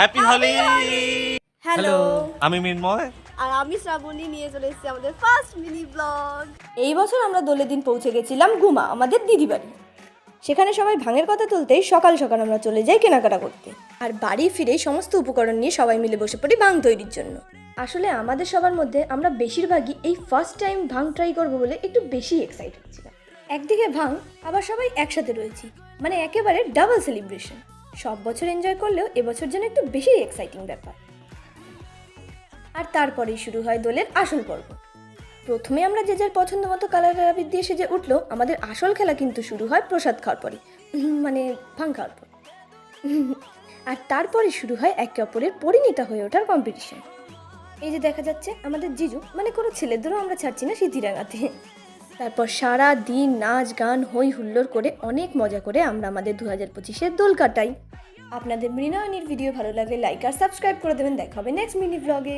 Happy Holi. Hello, আমি মিনময়। আর আমি শ্রাবণী নিয়ে চলে এসেছি আমাদের ফার্স্ট মিনি ব্লগ। এই বছর আমরা দোলের দিন পৌঁছে গেছিলাম গুমা, আমাদের দিদি বাড়ি। সেখানে সবাই ভাঙের কথা তুলতেই সকাল সকাল আমরা চলে যাই কেনাকাটা করতে। আর বাড়ি ফিরেই সমস্ত উপকরণ নিয়ে সবাই মিলে বসে পড়ি ভাঙ তৈরির জন্য। আসলে আমাদের সবার মধ্যে আমরা বেশিরভাগই এই ফার্স্ট টাইম ভাঙ ট্রাই করবো বলে একটু বেশি এক্সাইটেড ছিলাম। একদিকে ভাঙ, আবার সবাই একসাথে রয়েছি, মানে একেবারে ডাবল সেলিব্রেশন। সব বছর এনজয় করলেও এবছর যেন একটু বেশি এক্সাইটিং ব্যাপার। আর তারপরেই শুরু হয় দোলের আসল পর্ব। প্রথমে আমরা যে যার পছন্দ মতো কালারের আবির দিয়ে সেজে উঠলো। আমাদের আসল খেলা কিন্তু শুরু হয় প্রসাদ খাওয়ার পরে, মানে ভাঙ খাওয়ার পর। আর তারপরে শুরু হয় একে অপরের পরিণীতা হয়ে ওঠার কম্পিটিশন। এই যে দেখা যাচ্ছে আমাদের জিজু, মানে কোনো ছেলেদেরও আমরা ছাড়ছি না সিঁথি রাঙাতে। তারপর সারা দিন নাচ গান হই হুল্লোড় করে অনেক মজা করে আমরা আমাদের 2025-এর দোল কাটাই। আপনাদের মৃণায়নীর ভিডিও ভালো লাগলে লাইক আর সাবস্ক্রাইব করে দেবেন। দেখা হবে নেক্সট মিনি ব্লগে।